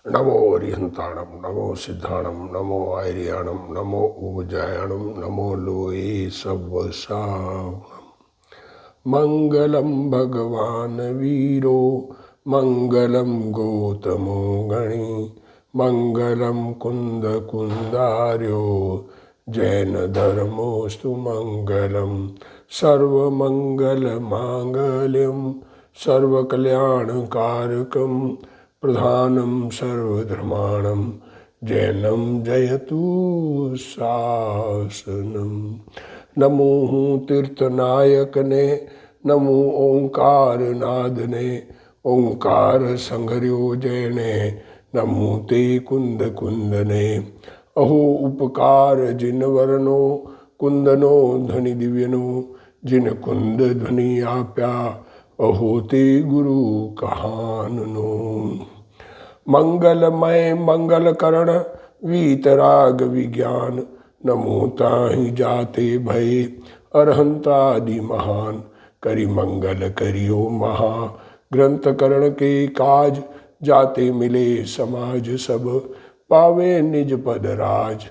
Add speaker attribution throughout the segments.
Speaker 1: नमो अरिहंताणम नमो सिद्धाणम नमो आर्याणम नमो उपजायाणम नमो लोये सवसावणम। मंगलम भगवान वीरो मंगलम गौतमो गणी मंगलम कुंद कुंदार्यो जैन धर्मोस्तु मंगलम सर्वमंगल मांगल्यम सर्वकल्याणकारकम प्रधानम सर्वधर्माणम जैनम जयतु शासनम। नमो तीर्थनायक ने नमो ओंकार नाद ने ओंकार संघर्यो जैने नमो ते कुंद कुंदने। अहो उपकार जिन वर्णो कुंदनो ध्वनि दिव्यनो जिन कुंद ध्वनि आप्या अहो ते गुरु कहाननो। मंगलमय मंगल करण वीतराग विज्ञान नमो ताहि जाते भय अरहंतादि महान। करि मंगल करियो महा ग्रंथ करण के काज जाते मिले समाज सब पावे निज पद राज।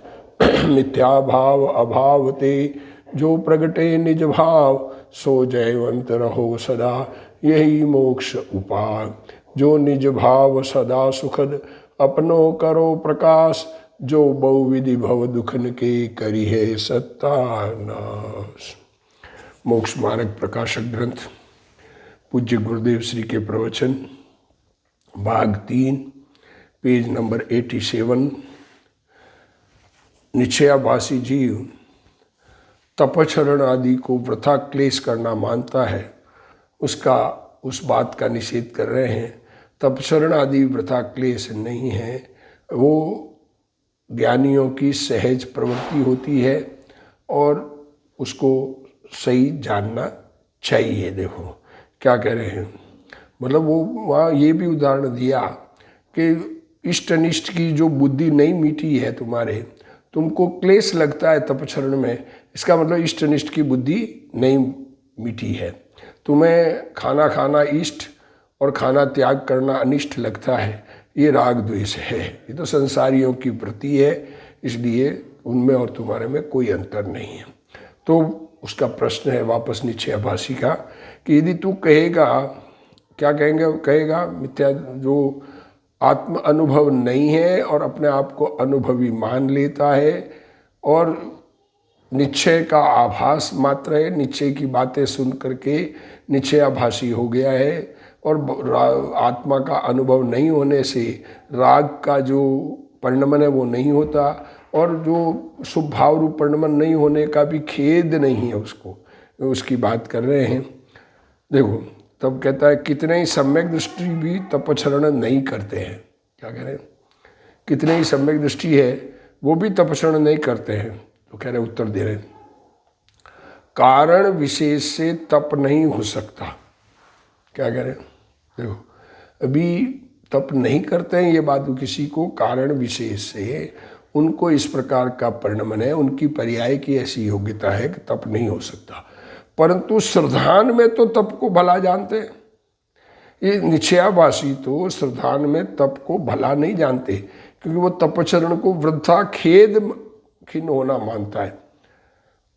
Speaker 1: मिथ्या भाव अभाव ते जो प्रगटे निज भाव सो जयवंत रहो सदा यही मोक्ष उपाय। जो निज भाव सदा सुखद अपनो करो प्रकाश जो बहुविधि भव दुखन के करी है सत्यानाश। मोक्ष मार्ग प्रकाशक ग्रंथ पूज्य गुरुदेव श्री के प्रवचन भाग 3 पेज नंबर 87। निश्चयाभासी जीव तपचरण आदि को वृथा क्लेश करना मानता है, उस बात का निषेध कर रहे हैं। तपचरण आदि वृथा क्लेश नहीं है, वो ज्ञानियों की सहज प्रवृत्ति होती है और उसको सही जानना चाहिए। देखो क्या कह रहे हैं, मतलब वो वहाँ ये भी उदाहरण दिया कि इष्ट अनिष्ट की जो बुद्धि नहीं मीठी है तुम्हारे, तुमको क्लेश लगता है तपचरण में, इसका मतलब इष्ट अनिष्ट की बुद्धि नहीं मीठी है। तुम्हें खाना खाना इष्ट और खाना त्याग करना अनिष्ट लगता है, ये राग द्वेष है, ये तो संसारियों की वृत्ति है, इसलिए उनमें और तुम्हारे में कोई अंतर नहीं है। तो उसका प्रश्न है वापस निश्चयाभासी का कि यदि तू कहेगा, क्या कहेगा मिथ्या जो आत्म अनुभव नहीं है और अपने आप को अनुभवी मान लेता है और निश्चय का आभास मात्र है, निश्चय की बातें सुन करके निश्चयाभासी हो गया है और आत्मा का अनुभव नहीं होने से राग का जो परिणमन है वो नहीं होता और जो शुभ भाव रूप परिणमन नहीं होने का भी खेद नहीं है उसको, उसकी बात कर रहे हैं। देखो तब कहता है कितने ही सम्यक दृष्टि भी तपचरण नहीं करते हैं। क्या कह रहे हैं, कितने ही सम्यक दृष्टि है वो भी तपचरण नहीं करते हैं। तो कह रहे उत्तर दे रहे कारण विशेष से तप नहीं हो सकता। क्या कह रहे हैं, देखो अभी तप नहीं करते हैं ये बात किसी को कारण विशेष से उनको इस प्रकार का परिणमन है, उनकी पर्याय की ऐसी योग्यता है कि तप नहीं हो सकता, परंतु श्रद्धान में तो तप को भला जानते हैं। ये निश्चयाभासी तो श्रद्धान में तप को भला नहीं जानते क्योंकि वो तपचरण को वृथा खेद खिन्न होना मानता है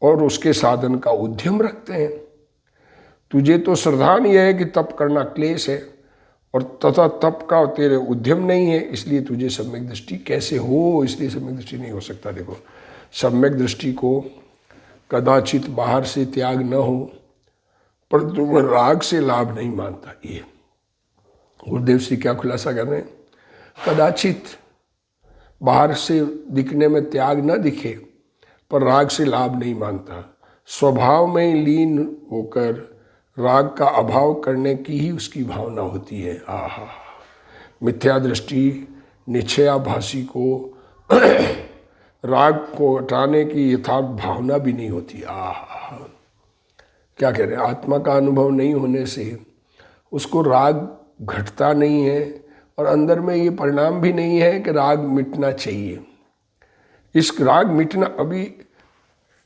Speaker 1: और उसके साधन का उद्यम रखते हैं। तुझे तो श्रद्धान यह है कि तप करना क्लेश है और तथा तप का तेरे उद्यम नहीं है, इसलिए तुझे सम्यक दृष्टि कैसे हो, इसलिए सम्यक दृष्टि नहीं हो सकता। देखो सम्यक दृष्टि को कदाचित बाहर से त्याग न हो परंतु वह राग से लाभ नहीं मानता। ये गुरुदेव श्री क्या खुलासा कर रहे हैं, कदाचित बाहर से दिखने में त्याग न दिखे पर राग से लाभ नहीं मानता, स्वभाव में लीन होकर राग का अभाव करने की ही उसकी भावना होती है। आहा, मिथ्या दृष्टि निश्चयाभासी को राग को हटाने की यथार्थ भावना भी नहीं होती। आहा, क्या कह रहे हैं, आत्मा का अनुभव नहीं होने से उसको राग घटता नहीं है और अंदर में ये परिणाम भी नहीं है कि राग मिटना चाहिए। इस राग मिटना अभी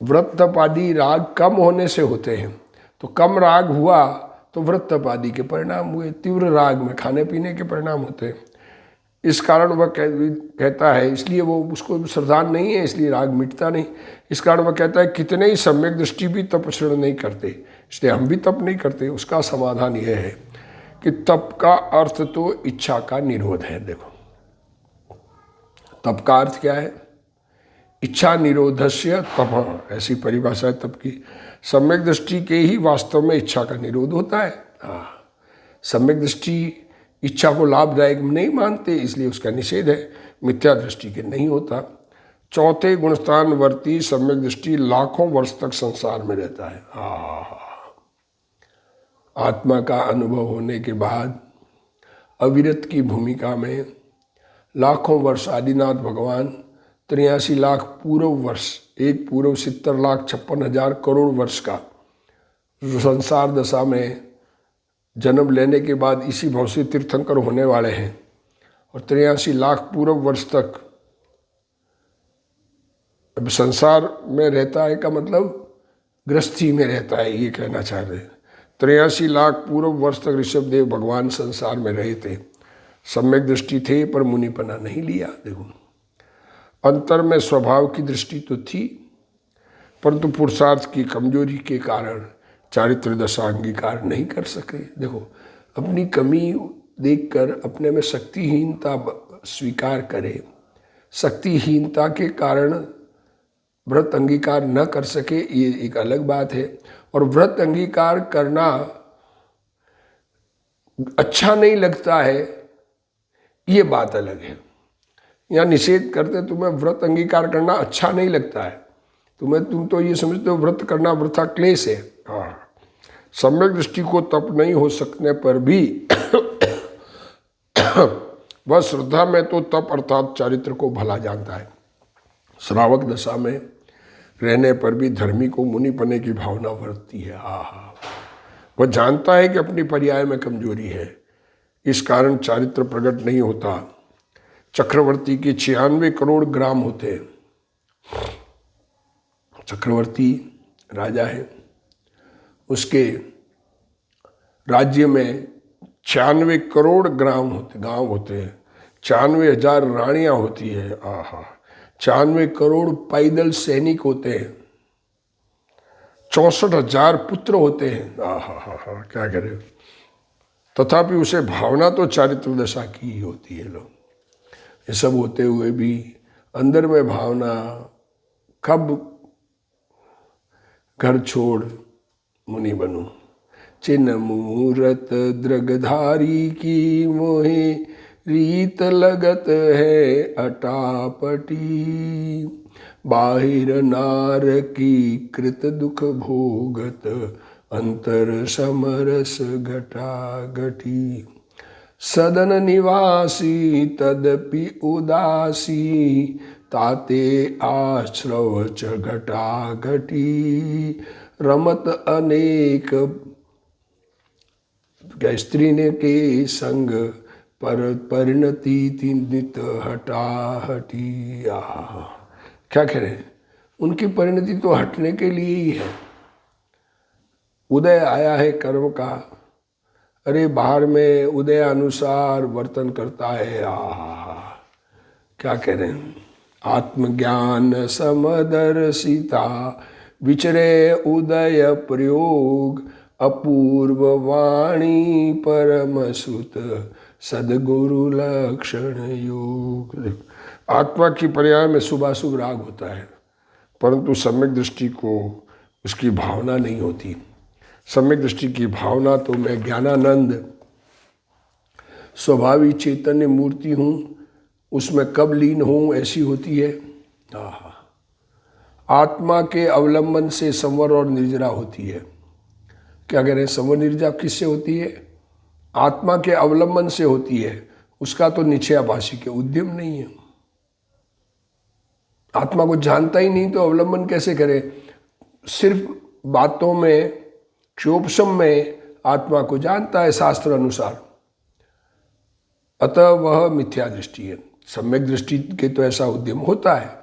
Speaker 1: व्रत तप आदि राग कम होने से होते हैं, तो कम राग हुआ तो व्रत तप आदि के परिणाम हुए, तीव्र राग में खाने पीने के परिणाम होते हैं। इस कारण वह कहता है, इसलिए वो उसको श्रद्धा नहीं है, इसलिए राग मिटता नहीं। इस कारण वह कहता है कितने ही सम्यक दृष्टि भी तपश्रण नहीं करते, इसलिए हम भी तप नहीं करते। उसका समाधान यह है कि तप का अर्थ तो इच्छा का निरोध है। देखो, तप का अर्थ क्या है? इच्छा निरोधस्य तप, ऐसी परिभाषा है तप की। सम्यक दृष्टि के ही वास्तव में इच्छा का निरोध होता है। हाँ, सम्यक दृष्टि इच्छा को लाभदायक नहीं मानते, इसलिए उसका निषेध है। मिथ्या दृष्टि के नहीं होता। चौथे गुणस्थान वर्ती सम्यक दृष्टि लाखों वर्ष तक संसार में रहता है। आत्मा का अनुभव होने के बाद अविरत की भूमिका में लाखों वर्ष आदिनाथ भगवान 83 लाख पूर्व वर्ष, एक पूर्व 70,56,000 करोड़ वर्ष का संसार दशा में जन्म लेने के बाद इसी भाव से तीर्थंकर होने वाले हैं, और 83 लाख पूर्व वर्ष तक अब संसार में रहता है का मतलब गृहस्थी में रहता है, ये कहना चाह रहे हैं। 83 लाख पूर्व वर्ष तक ऋषभदेव भगवान संसार में रहे थे, सम्यक दृष्टि थे पर मुनिपना नहीं लिया। देखो, अंतर में स्वभाव की दृष्टि तो थी, परंतु पुरुषार्थ की कमजोरी के कारण चारित्र दशा अंगीकार नहीं कर सके। देखो, अपनी कमी देखकर अपने में शक्तिहीनता स्वीकार करे, शक्तिहीनता के कारण व्रत अंगीकार न कर सके, ये एक अलग बात है। और व्रत अंगीकार करना अच्छा नहीं लगता है, ये बात अलग है। या निषेध करते तुम्हें व्रत अंगीकार करना अच्छा नहीं लगता है, तुम तो ये समझते हो व्रत करना वृथा क्लेश है। हाँ, सम्यक दृष्टि को तप नहीं हो सकने पर भी वह श्रद्धा में तो तप अर्थात चारित्र को भला जानता है। श्रावक दशा में रहने पर भी धर्मी को मुनिपने की भावना वर्तती है। वह जानता है कि अपनी पर्याय में कमजोरी है, इस कारण चारित्र प्रकट नहीं होता। चक्रवर्ती के 96 करोड़ ग्राम होते हैं। चक्रवर्ती राजा है, उसके राज्य में 96 करोड़ गांव होते हैं, 96,000 रानियां होती है। 96 करोड़ पैदल सैनिक होते हैं, 64,000 पुत्र होते हैं। क्या करें, तथापि उसे भावना तो चारित्र दशा की ही होती है। लोग ये सब होते हुए भी अंदर में भावना कब घर छोड़ मुनि बनूं, चिन्ह मूरत द्रगधारी की मोहे रीत लगत है अटापटी, बाहिर नार की कृत दुख भोगत अंतर समरस घटाघटी, सदन निवासी तदपि उदासी, ताते आश्रव च घटाघटी, रमत अनेक स्त्री ने के संग पर परिणति नित हटाहटी। क्या कह रहे हैं, उनकी परिणति तो हटने के लिए ही है। उदय आया है कर्म का, अरे बाहर में उदय अनुसार वर्तन करता है। क्या कह रहे हैं, आत्मज्ञान समदर्शिता विचरे उदय प्रयोग, अपूर्व वाणी परम सुत सदगुरु लक्षण योग। आत्मा की पर्याय में शुभाशुभ राग होता है, परंतु सम्यक दृष्टि को उसकी भावना नहीं होती। सम्यक दृष्टि की भावना तो मैं ज्ञानानंद स्वभावी चैतन्य मूर्ति हूँ, उसमें कब लीन हूँ ऐसी होती है। आत्मा के अवलंबन से संवर और निर्जरा होती है। क्या कह रहे हैं, संवर निर्जरा किससे होती है? आत्मा के अवलंबन से होती है। उसका तो निश्चयाभासी के उद्यम नहीं है। आत्मा को जानता ही नहीं तो अवलंबन कैसे करे? सिर्फ बातों में, क्षोभसम में आत्मा को जानता है शास्त्र अनुसार, अतः वह मिथ्या दृष्टि है। सम्यक दृष्टि के तो ऐसा उद्यम होता है।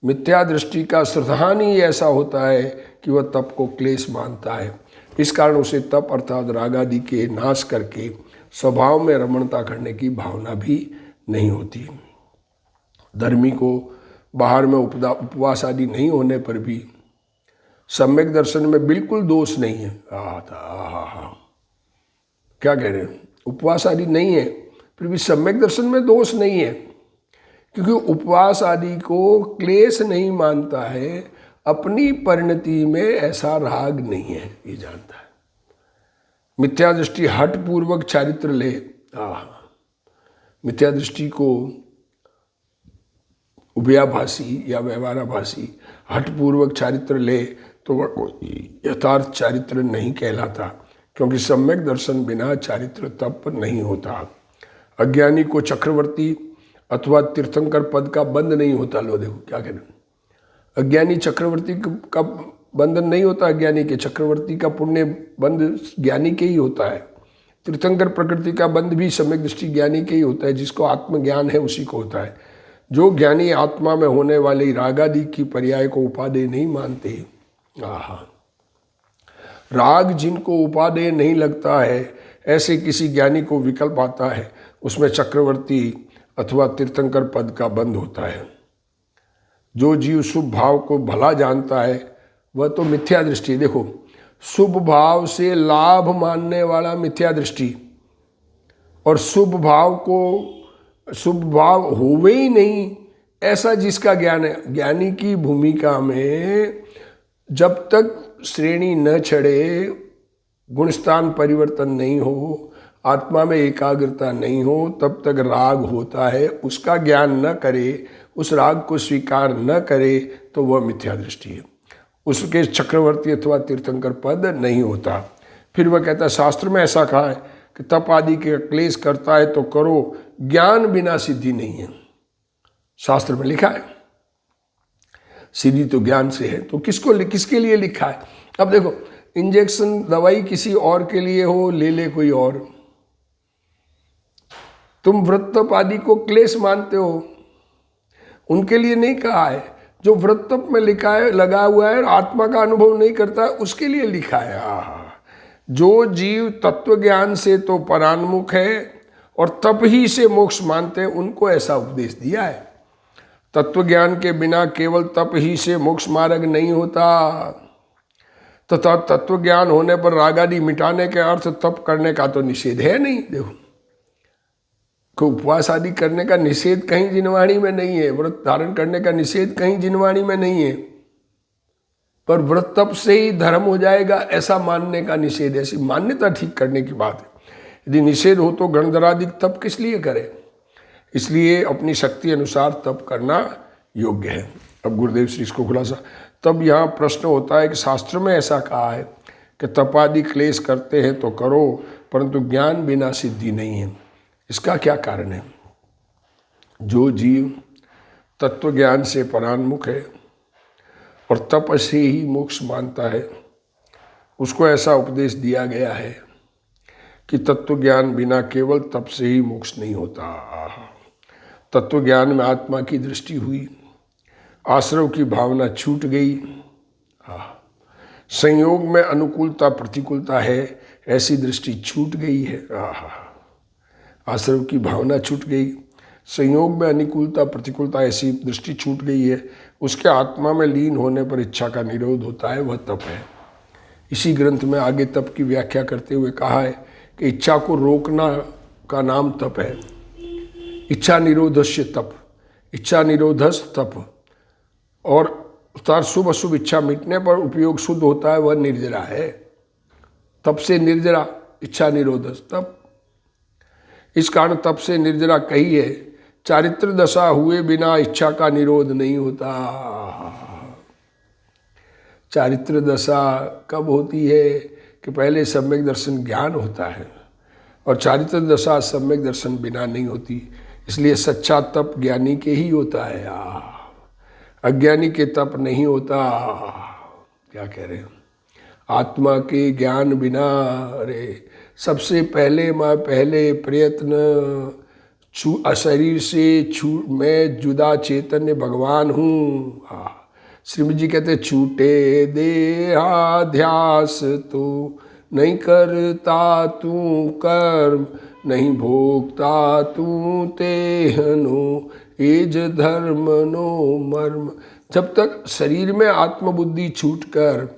Speaker 1: मिथ्या दृष्टि का श्रद्धान ही ऐसा होता है कि वह तप को क्लेश मानता है। इस कारण उसे तप अर्थात राग आदि के नाश करके स्वभाव में रमणता करने की भावना भी नहीं होती। धर्मी को बाहर में उपवास आदि नहीं होने पर भी सम्यक दर्शन में बिल्कुल दोष नहीं है। क्या कह रहे हैं? उपवास आदि नहीं है फिर भी सम्यक दर्शन में दोष नहीं है, क्योंकि उपवास आदि को क्लेश नहीं मानता है, अपनी परिणति में ऐसा राग नहीं है, ये जानता है। मिथ्या दृष्टि हठ पूर्वक चारित्र ले, मिथ्या दृष्टि को उभयाभासी या व्यवहाराभासी हठपूर्वक चारित्र ले तो वह यथार्थ चारित्र नहीं कहलाता, क्योंकि सम्यक दर्शन बिना चारित्र तप नहीं होता। अज्ञानी को चक्रवर्ती अथवा तीर्थंकर पद का बंध नहीं होता। लो देखो क्या कहना, अज्ञानी चक्रवर्ती का बंधन नहीं होता, अज्ञानी के चक्रवर्ती का पुण्य बंध ज्ञानी के ही होता है। तीर्थंकर प्रकृति का बंध भी सम्यक दृष्टि ज्ञानी के ही होता है, जिसको आत्मज्ञान है उसी को होता है। जो ज्ञानी आत्मा में होने वाली रागादि की पर्याय को उपादेय नहीं मानते, राग जिनको उपादेय नहीं लगता है, ऐसे किसी ज्ञानी को विकल्प आता है, उसमें चक्रवर्ती अथवा तीर्थंकर पद का बंध होता है। जो जीव शुभ भाव को भला जानता है वह तो मिथ्या दृष्टि, देखो शुभ भाव से लाभ मानने वाला मिथ्या दृष्टि, और शुभ भाव को शुभ भाव होवे ही नहीं ऐसा जिसका ज्ञान है। ज्ञानी की भूमिका में जब तक श्रेणी न चढ़े, गुणस्थान परिवर्तन नहीं हो, आत्मा में एकाग्रता नहीं हो, तब तक राग होता है। उसका ज्ञान न करे, उस राग को स्वीकार न करे तो वह मिथ्या दृष्टि है, उसके चक्रवर्ती अथवा तीर्थंकर पद नहीं होता। फिर वह कहता है शास्त्र में ऐसा कहा है कि तप आदि के क्लेश करता है तो करो, ज्ञान बिना सिद्धि नहीं है। शास्त्र में लिखा है सिद्धि तो ज्ञान से है, तो किसके लिए लिखा है? अब देखो, इंजेक्शन दवाई किसी और के लिए हो, ले ले कोई और। तुम व्रत तप आदि को क्लेश मानते हो, उनके लिए नहीं कहा है। जो व्रत तप में लिखा है, लगा हुआ है, आत्मा का अनुभव नहीं करता है, उसके लिए लिखा है। जो जीव तत्व ज्ञान से तो परान्मुख है और तप ही से मोक्ष मानते हैं, उनको ऐसा उपदेश दिया है। तत्व ज्ञान के बिना केवल तप ही से मोक्ष मार्ग नहीं होता, तथा तत्व ज्ञान होने पर रागादि मिटाने के अर्थ तप करने का तो निषेध है नहीं। देखो, को उपवास आदि करने का निषेध कहीं जिनवाणी में नहीं है, व्रत धारण करने का निषेध कहीं जिनवाणी में नहीं है, पर व्रत तप से ही धर्म हो जाएगा ऐसा मानने का निषेध, ऐसी मान्यता ठीक करने की बात है। यदि निषेध हो तो गणधराधिक तप किस लिए करे? इसलिए अपनी शक्ति अनुसार तप करना योग्य है। अब गुरुदेव श्री इसको खुलासा, तब यहाँ प्रश्न होता है कि शास्त्र में ऐसा कहा है कि तप आदि क्लेश करते हैं तो करो, परंतु ज्ञान बिना सिद्धि नहीं है। इसका क्या कारण है? जो जीव तत्व ज्ञान से परान्मुख है और तप से ही मोक्ष मानता है, उसको ऐसा उपदेश दिया गया है कि तत्व ज्ञान बिना केवल तप से ही मोक्ष नहीं होता। तत्व ज्ञान में आत्मा की दृष्टि हुई, आश्रव की भावना छूट गई, संयोग में अनुकूलता प्रतिकूलता है ऐसी दृष्टि छूट गई है। आश्रव की भावना छूट गई, संयोग में अनुकूलता प्रतिकूलता ऐसी दृष्टि छूट गई है, उसके आत्मा में लीन होने पर इच्छा का निरोध होता है, वह तप है। इसी ग्रंथ में आगे तप की व्याख्या करते हुए कहा है कि इच्छा को रोकना का नाम तप है। इच्छा निरोधस्य तप, इच्छा निरोधस तप, और तार शुभ अशुभ इच्छा मिटने पर उपयोग शुद्ध होता है, वह निर्जरा है। तप से निर्जरा, इच्छा निरोधस तप। इस कारण तप से निर्जरा कही है। चारित्र दशा हुए बिना इच्छा का निरोध नहीं होता। चारित्र दशा कब होती है कि पहले सम्यक दर्शन ज्ञान होता है, और चारित्र दशा सम्यक दर्शन बिना नहीं होती। इसलिए सच्चा तप ज्ञानी के ही होता है, अज्ञानी के तप नहीं होता। क्या कह रहे हैं? आत्मा के ज्ञान बिना, अरे सबसे पहले पहले प्रयत्न शरीर से मैं जुदा चैतन्य भगवान हूँ। श्रीमद जी कहते छूटे देहाध्यास तो नहीं करता तू कर्म, नहीं भोगता तू तेहनो एज धर्म नो मर्म। जब तक शरीर में आत्मबुद्धि छूटकर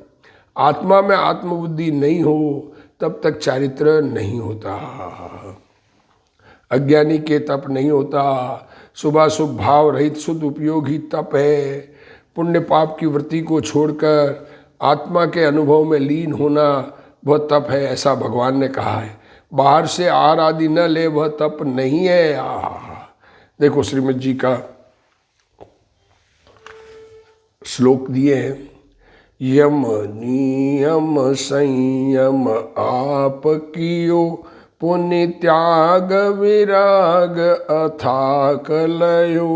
Speaker 1: आत्मा में आत्मबुद्धि नहीं हो तब तक चारित्र नहीं होता। अज्ञानी के तप नहीं होता। शुभाशुभ भाव रहित शुद्ध उपयोग ही तप है। पुण्य पाप की वृत्ति को छोड़कर आत्मा के अनुभव में लीन होना वह तप है, ऐसा भगवान ने कहा है। बाहर से आहार आदि न ले वह तप नहीं है। देखो श्रीमद जी का श्लोक दिए हैं, यम नियम संयम आप कियो पुण्य त्याग विराग अथाक लयो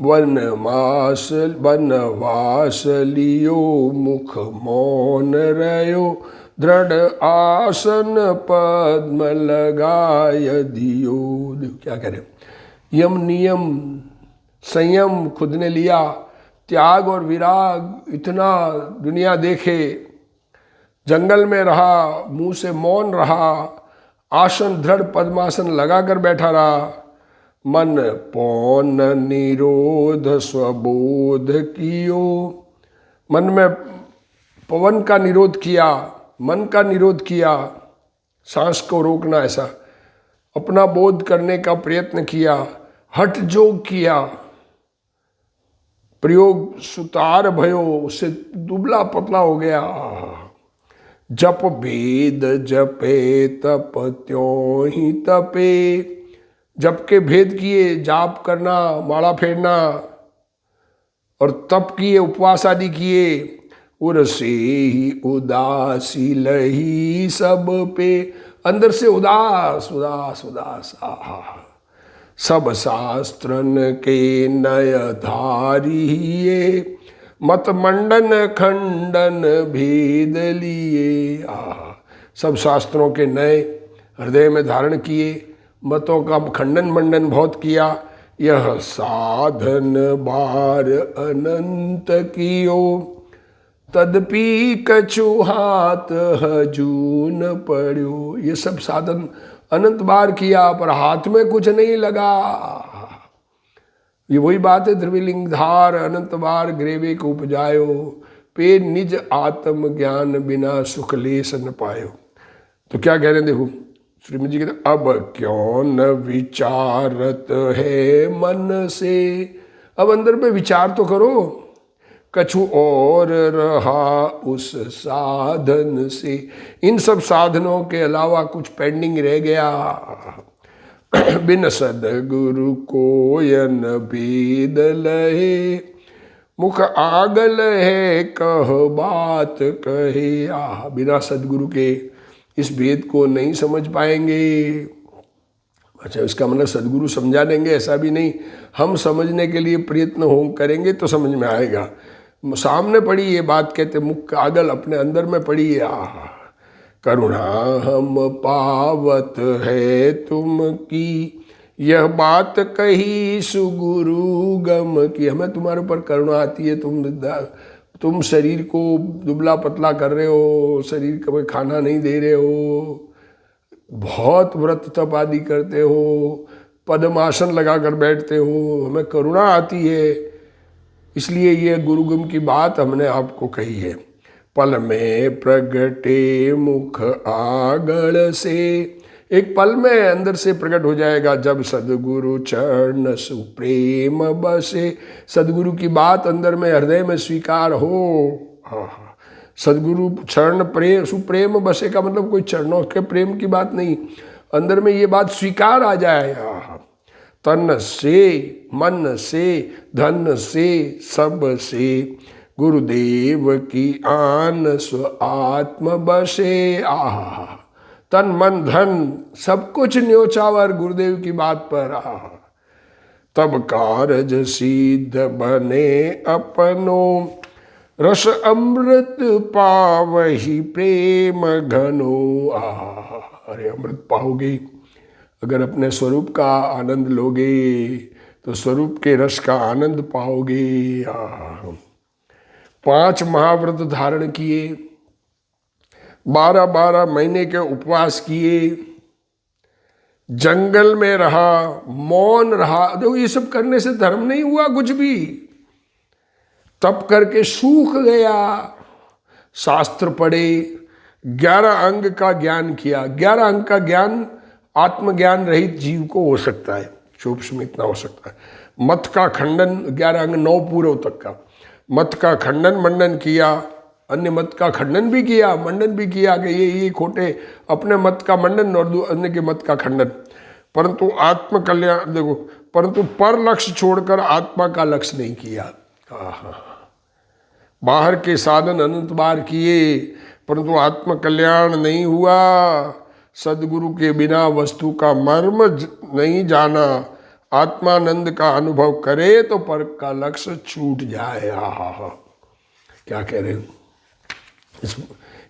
Speaker 1: वनवास लियो मुख मौन रयो दृढ़ आसन पद्म लगाय दियो। क्या कह रहे, यम नियम संयम खुद ने लिया, त्याग और विराग इतना दुनिया देखे, जंगल में रहा, मुंह से मौन रहा, आसन दृढ़ पद्मासन लगाकर बैठा रहा, मन पौन निरोध स्वबोध कियो, मन में पवन का निरोध किया, मन का निरोध किया, सांस को रोकना, ऐसा अपना बोध करने का प्रयत्न किया, हठ जोग किया, प्रयोग सुतार भयो, उससे दुबला पतला हो गया। जप भेद जपे तप त्यों ही तपे, जप के भेद किए, जाप करना, माला फेरना, और तप किए, उपवास आदि किए। उरसे ही उदासी लही सब पे, अंदर से उदास उदास उदास। आहा, सब शास्त्रन के नय धारिये, मत मंडन खंडन भेद लिए। सब शास्त्रों के नए हृदय में धारण किए, मतों का खंडन मंडन बहुत किया। यह साधन बार अनंत कियो, तदपि कछु हाथ हजून पड़ो। ये सब साधन अनंत बार किया पर हाथ में कुछ नहीं लगा। ये वही बात है, द्रविलिंग धार अनंत बार ग्रेवे को उपजायो, पे निज आत्म ज्ञान बिना सुख लेस न पायो। तो क्या कह रहे हैं, देखो श्रीमद जी कहते, अब क्यों न विचारत है मन से, अब अंदर में विचार तो करो, कछु और रहा उस साधन से, इन सब साधनों के अलावा कुछ पेंडिंग रह गया। बिन सदगुरु कोयन भेद लहे, मुख आगल है कह बात कहे। बिना सदगुरु के इस भेद को नहीं समझ पाएंगे। अच्छा, इसका मतलब सदगुरु समझा देंगे ऐसा भी नहीं, हम समझने के लिए प्रयत्न हो करेंगे तो समझ में आएगा। सामने पड़ी ये बात, कहते मुख आगल अपने अंदर में पड़ी है। करुणा हम पावत है तुम की, यह बात कही सुगुरु गम की। हमें तुम्हारे ऊपर करुणा आती है, तुम शरीर को दुबला पतला कर रहे हो, शरीर को खाना नहीं दे रहे हो, बहुत व्रत तप आदि करते हो, पद्मासन लगा कर बैठते हो, हमें करुणा आती है, इसलिए ये गुरुगम की बात हमने आपको कही है। पल में प्रगटे मुख आगल से, एक पल में अंदर से प्रकट हो जाएगा जब सदगुरु चरण सुप्रेम बसे। सदगुरु की बात अंदर में हृदय में स्वीकार हो। सदगुरु चरण प्रेम सुप्रेम बसे का मतलब कोई चरणों के प्रेम की बात नहीं, अंदर में ये बात स्वीकार आ जाए। तन से मन से धन से सब से, गुरुदेव की आन स्व आत्म बसे। तन मन धन सब कुछ न्योछावर गुरुदेव की बात पर। तब कारज सिद्ध बने अपनो, रस अमृत पावही प्रेम घनो। अरे अमृत पाओगे अगर अपने स्वरूप का आनंद लोगे तो स्वरूप के रस का आनंद पाओगे। 5 महाव्रत धारण किए, 12-12 महीने के उपवास किए, जंगल में रहा, मौन रहा। देखो ये सब करने से धर्म नहीं हुआ कुछ भी। तप करके सूख गया, शास्त्र पढ़े, 11 अंग का ज्ञान किया। 11 अंग का ज्ञान आत्मज्ञान रहित जीव को हो सकता है, सूक्ष्म इतना हो सकता है। मत का खंडन, 11 अंग 9 पूर्व तक का मत का खंडन मंडन किया, अन्य मत का खंडन भी किया, मंडन भी किया कि ये खोटे, अपने मत का मंडन और अन्य के मत का खंडन। परंतु आत्म कल्याण देखो, परंतु पर लक्ष्य छोड़कर आत्मा का लक्ष्य नहीं किया। बाहर के साधन अनंत बार किए, परंतु आत्म कल्याण नहीं हुआ। सदगुरु के बिना वस्तु का मर्म नहीं जाना। आत्मानंद का अनुभव करे तो पर का लक्ष्य छूट जाए। क्या कह रहे हो?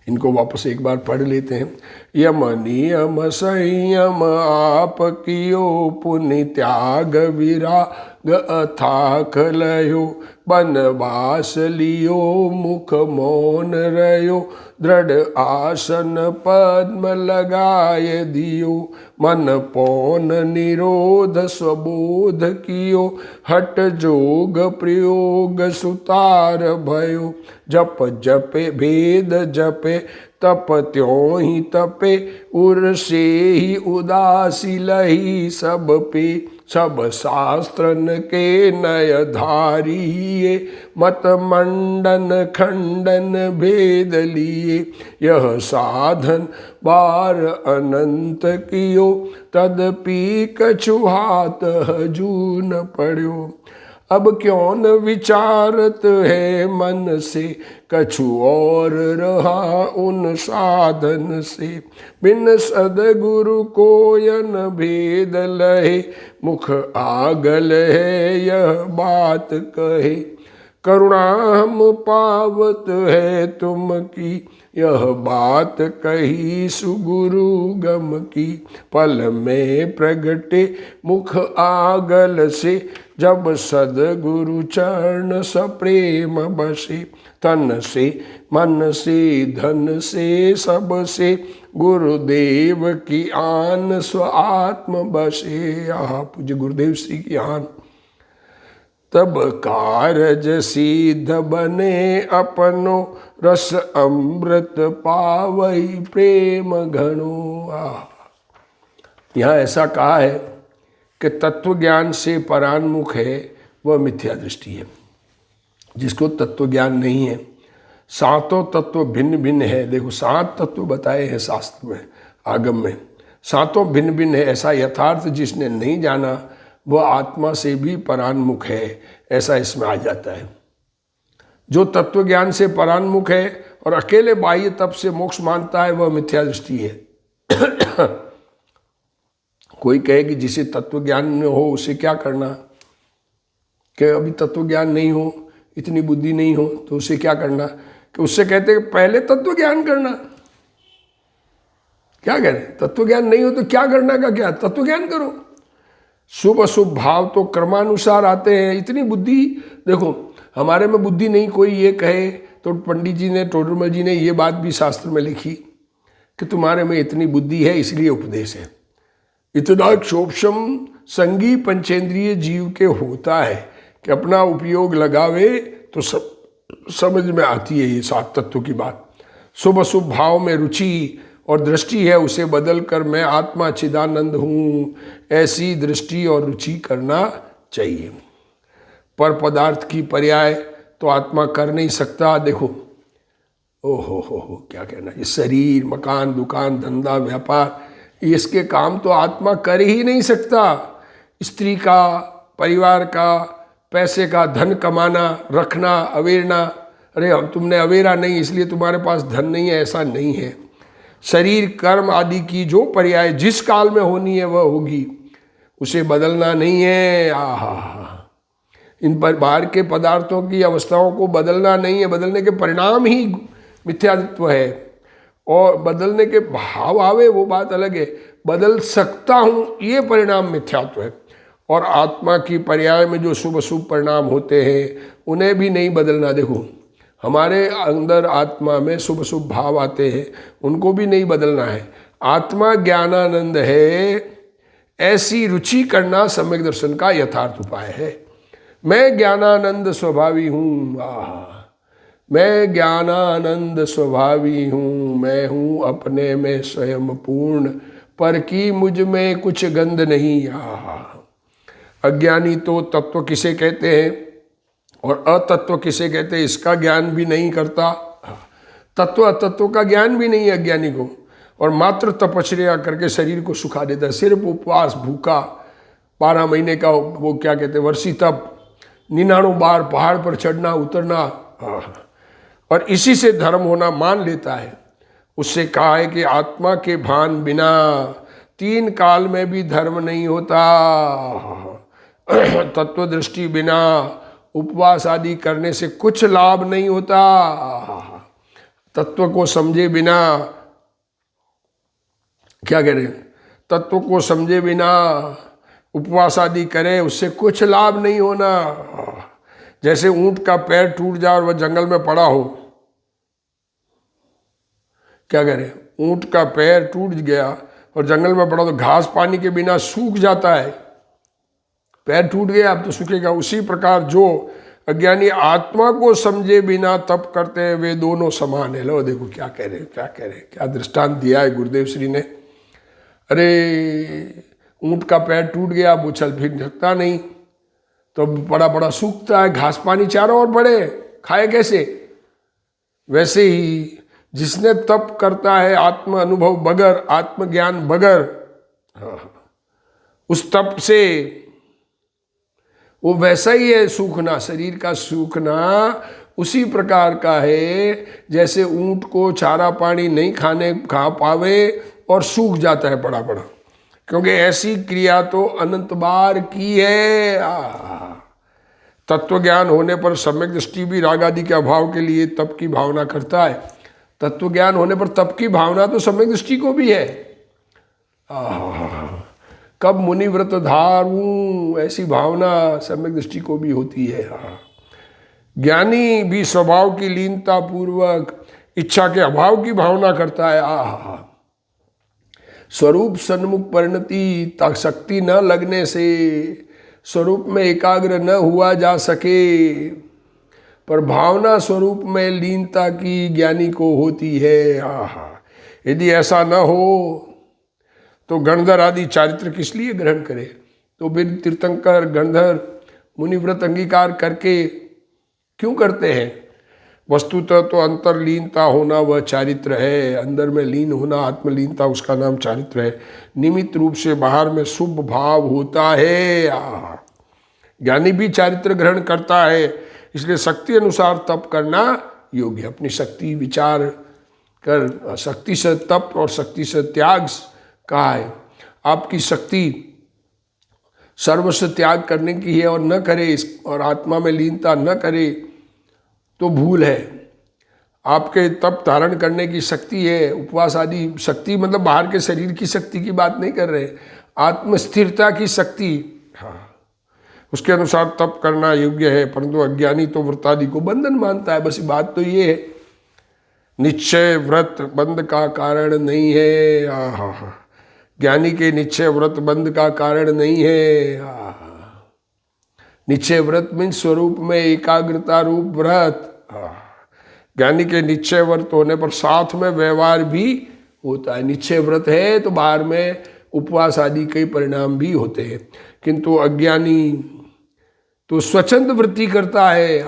Speaker 1: इनको वापस एक बार पढ़ लेते हैं। यम नियम संयम आप कियो, पुण्य त्याग विराग अथाक लयो, बनवास लियो मुख मौन रयो, दृढ़ आसन पद्म लगाए दियो, मन पौन निरोध स्वबोध कियो, हट जोग प्रयोग सुतार भयो, जप जपे भेद जपे तप त्यों ही तपे, उर से ही उदासी लही सब पे, सब शास्त्रन के नय धारिये, मत मंडन खंडन भेद लिए, यह साधन बार अनंत कियो, तदपि कछु हाथ हजू न पड़ो। अब क्यों न विचारत है मन से, कछु और रहा उन साधन से, बिन सदगुरु को यन भेद लहे, मुख आगल है यह बात कहे, करुणा हम पावत है तुम की, यह बात कही सुगुरु गम की, पल में प्रगटे मुख आगल से, जब सदगुरु चरण सप्रेम बसे, तन से मन से धन से सब से, गुरुदेव की आन स्व आत्म बसे। पूज्य गुरुदेव श्री की आन। तब कारज सिद्ध बने अपनो, रस अमृत पावई प्रेम घनो। यहाँ ऐसा कहा है कि तत्व ज्ञान से परान्मुख है वह मिथ्या दृष्टि है। जिसको तत्व ज्ञान नहीं है, सातों तत्व भिन्न भिन्न है। देखो 7 तत्व बताए हैं शास्त्र में, आगम में, सातों भिन्न भिन्न है। ऐसा यथार्थ जिसने नहीं जाना वह आत्मा से भी परान्मुख है, ऐसा इसमें आ जाता है। जो तत्व ज्ञान से परान्मुख है और अकेले बाह्य तप से मोक्ष मानता है वह मिथ्या दृष्टि है। कोई कहे कि जिसे तत्व ज्ञान न हो उसे क्या करना, कि अभी तत्व ज्ञान नहीं हो, इतनी बुद्धि नहीं हो तो उसे क्या करना, कि उससे कहते हैं पहले तत्व ज्ञान करना। क्या कह रहे हैं? तत्व ज्ञान नहीं हो तो क्या करना का क्या, तत्व ज्ञान करो। शुभ अशुभ भाव तो क्रमानुसार आते हैं। इतनी बुद्धि, देखो हमारे में बुद्धि नहीं, कोई ये कहे तो पंडित जी ने, टोडरमल जी ने ये बात भी शास्त्र में लिखी कि तुम्हारे में इतनी बुद्धि है इसलिए उपदेश है। इतना क्षोभम संगी पंचेंद्रिय जीव के होता है कि अपना उपयोग लगावे तो सब समझ में आती है ये 7 तत्वों की बात। शुभ अशुभ भाव में रुचि और दृष्टि है, उसे बदल कर मैं आत्मा चिदानंद हूँ, ऐसी दृष्टि और रुचि करना चाहिए। पर पदार्थ की पर्याय तो आत्मा कर नहीं सकता। देखो हो क्या कहना, ये शरीर, मकान, दुकान, धंधा, व्यापार, इसके काम तो आत्मा कर ही नहीं सकता। स्त्री का, परिवार का, पैसे का, धन कमाना, रखना, अवेरना, अरे तुमने अवेरा नहीं इसलिए तुम्हारे पास धन नहीं है, ऐसा नहीं है। शरीर, कर्म आदि की जो पर्याय जिस काल में होनी है वह होगी, उसे बदलना नहीं है। इन पर बाहर के पदार्थों की अवस्थाओं को बदलना नहीं है, बदलने के परिणाम ही मिथ्यात्व है। और बदलने के भाव आवे वो बात अलग है, बदल सकता हूँ ये परिणाम मिथ्यात्व है। और आत्मा की पर्याय में जो शुभ अशुभ परिणाम होते हैं उन्हें भी नहीं बदलना। देखो हमारे अंदर आत्मा में शुभ शुभ भाव आते हैं, उनको भी नहीं बदलना है। आत्मा ज्ञानानंद है, ऐसी रुचि करना सम्यक दर्शन का यथार्थ उपाय है। मैं ज्ञानानंद स्वभावी हूँ, मैं ज्ञानानंद स्वभावी हूँ, मैं हूँ अपने में स्वयं पूर्ण, पर की मुझ में कुछ गंध नहीं। अज्ञानी तो तत्व किसे कहते हैं और अतत्व किसे कहते हैं इसका ज्ञान भी नहीं करता। तत्व अतत्व का ज्ञान भी नहीं है अज्ञानी को, और मात्र तपश्चर्या करके शरीर को सुखा देता है। सिर्फ उपवास, भूखा, 12 महीने का वो क्या कहते हैं वर्षी तप, 99 बार पहाड़ पर चढ़ना उतरना, और इसी से धर्म होना मान लेता है। उससे कहा है कि आत्मा के भान बिना 3 काल में भी धर्म नहीं होता। तत्व दृष्टि बिना उपवास आदि करने से कुछ लाभ नहीं होता। तत्व को समझे बिना, क्या कह रहे हैं, तत्व को समझे बिना उपवास आदि करे उससे कुछ लाभ नहीं होना। जैसे ऊंट का पैर टूट जाए और वह जंगल में पड़ा हो, क्या कह रहे हैं, ऊंट का पैर टूट गया और जंगल में पड़ा तो घास पानी के बिना सूख जाता है। पैर टूट गया अब तो सूखेगा। उसी प्रकार जो अज्ञानी आत्मा को समझे बिना तप करते हैं वे दोनों समान है। लो देखो क्या कह रहे हैं, क्या कह रहे हैं, क्या दृष्टांत दिया है गुरुदेव श्री ने। अरे ऊंट का पैर टूट गया, वो चल फिर सकता नहीं, तो बड़ा बड़ा सूखता है, घास पानी चारों ओर पड़े, खाए कैसे। वैसे ही जिसने तप करता है आत्म अनुभव बगैर, आत्मज्ञान बगैर, उस तप से वो वैसा ही है सूखना, शरीर का सूखना उसी प्रकार का है जैसे ऊंट को चारा पानी नहीं खा पावे और सूख जाता है पड़ा पड़ा, क्योंकि ऐसी क्रिया तो अनंत बार की है। तत्व ज्ञान होने पर सम्यक दृष्टि भी राग आदि के अभाव के लिए तप की भावना करता है। तत्व ज्ञान होने पर तप की भावना तो सम्यक दृष्टि को भी है। कब मुनि व्रत धारूं, ऐसी भावना सम्यक दृष्टि को भी होती है। ज्ञानी भी स्वभाव की लीनता पूर्वक इच्छा के अभाव की भावना करता है। स्वरूप सन्मुख परिणति शक्ति न लगने से स्वरूप में एकाग्र न हुआ जा सके, पर भावना स्वरूप में लीनता की ज्ञानी को होती है। यदि ऐसा न हो तो गणधर आदि चारित्र किस लिए ग्रहण करे। तो फिर तीर्थंकर गणधर मुनिव्रत अंगीकार करके क्यों करते हैं। वस्तुतः तो अंतर्लीनता होना वह चारित्र है, अंदर में लीन होना आत्मलीनता, उसका नाम चारित्र है। निमित्त रूप से बाहर में शुभ भाव होता है। ज्ञानी भी चारित्र ग्रहण करता है, इसलिए शक्ति अनुसार तप करना योग्य। अपनी शक्ति विचार कर, शक्ति से तप और शक्ति से त्याग कहा है। आपकी शक्ति सर्वस्व त्याग करने की है और न करे, और आत्मा में लीनता न करे तो भूल है। आपके तप धारण करने की शक्ति है, उपवास आदि शक्ति, मतलब बाहर के शरीर की शक्ति की बात नहीं कर रहे, आत्मस्थिरता की शक्ति, उसके अनुसार तप करना योग्य है। परंतु अज्ञानी तो व्रतादि को बंधन मानता है। बस बात तो ये है, निश्चय व्रत बंध का कारण नहीं है। ज्ञानी के निश्चय व्रत बंध का कारण नहीं है। निश्चय व्रत मीन स्वरूप में एकाग्रता रूप व्रत। ज्ञानी के निश्चय व्रत होने पर साथ में व्यवहार भी होता है। निश्चय व्रत है तो बाहर में उपवास आदि कई परिणाम भी होते हैं, किंतु अज्ञानी तो स्वच्छंद वृत्ति करता है।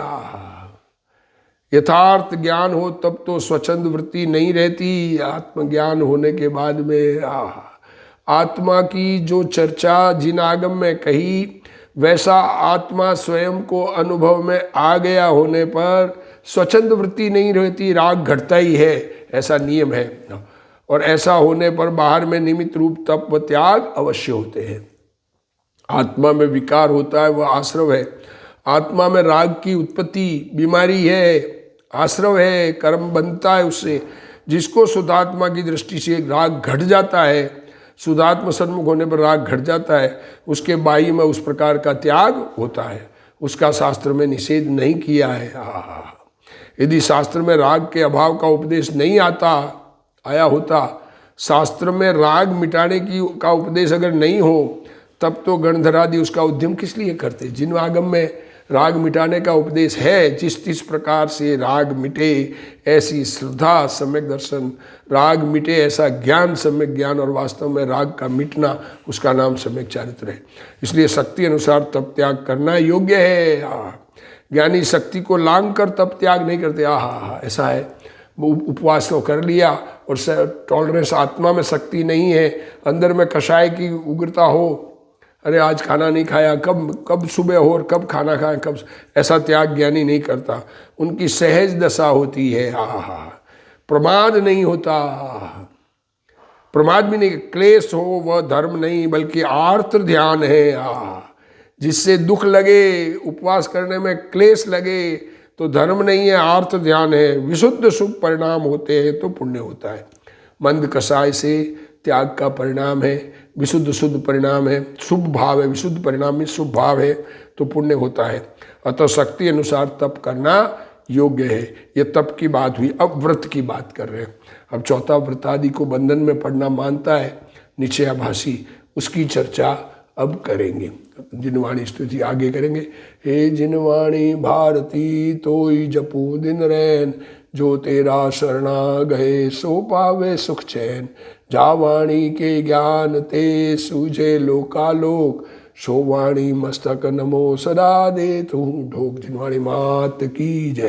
Speaker 1: यथार्थ ज्ञान हो तब तो स्वच्छंद वृत्ति नहीं रहती। आत्मज्ञान होने के बाद में आत्मा की जो चर्चा जिन आगम में कही, वैसा आत्मा स्वयं को अनुभव में आ गया होने पर स्वच्छंद वृत्ति नहीं रहती, राग घटता ही है, ऐसा नियम है। और ऐसा होने पर बाहर में निमित्त रूप तप व त्याग अवश्य होते हैं। आत्मा में विकार होता है, वह आश्रव है। आत्मा में राग की उत्पत्ति बीमारी है, आश्रव है, कर्म बनता है उससे। जिसको शुद्धात्मा की दृष्टि से राग घट जाता है, शुद्धात्म सन्मुख होने पर राग घट जाता है, उसके बाई में उस प्रकार का त्याग होता है। उसका शास्त्र में निषेध नहीं किया है। यदि शास्त्र में राग के अभाव का उपदेश नहीं आया होता, शास्त्र में राग मिटाने का उपदेश अगर नहीं हो तब तो गणधरादि उसका उद्यम किस लिए करते? जिन आगम में राग मिटाने का उपदेश है, जिस प्रकार से राग मिटे ऐसी श्रद्धा, सम्यक दर्शन, राग मिटे ऐसा ज्ञान, सम्यक ज्ञान, और वास्तव में राग का मिटना, उसका नाम सम्यक चारित्र है। इसलिए शक्ति अनुसार तप त्याग करना योग्य है। ज्ञानी शक्ति को लांग कर तप त्याग नहीं करते। ऐसा है, वो उपवास तो कर लिया और टॉलरेंस आत्मा में शक्ति नहीं है, अंदर में कषाय की उग्रता हो, अरे आज खाना नहीं खाया, कब सुबह हो और कब खाना खाएं, कब, ऐसा त्याग ज्ञानी नहीं करता। उनकी सहज दशा होती है। प्रमाद नहीं होता, प्रमाद भी नहीं, क्लेश हो वह धर्म नहीं बल्कि आर्त ध्यान है। जिससे दुख लगे, उपवास करने में क्लेश लगे तो धर्म नहीं है, आर्त ध्यान है। विशुद्ध शुभ परिणाम होते हैं तो पुण्य होता है। मंद कषाय से त्याग का परिणाम है, विशुद्ध शुद्ध परिणाम है, शुभ भाव है, विशुद्ध परिणाम में शुभ भाव है तो पुण्य होता है। अतः शक्ति अनुसार तप करना योग्य है। ये तप की बात हुई, अब व्रत की बात कर रहे हैं। अब चौथा व्रत आदि को बंधन में पढ़ना मानता है निश्चयाभासी, उसकी चर्चा अब करेंगे। जिनवाणी स्तुति आगे करेंगे। हे जिनवाणी भारती तोई जपू दिन रैन, जो तेरा शरणा गए सो पावे सुख चैन। जा वाणी के ज्ञान ते सूझे लोकालोक, सो वाणी मस्तक नमो सदा दे तू ढोक। जिनवाणी मात की जय।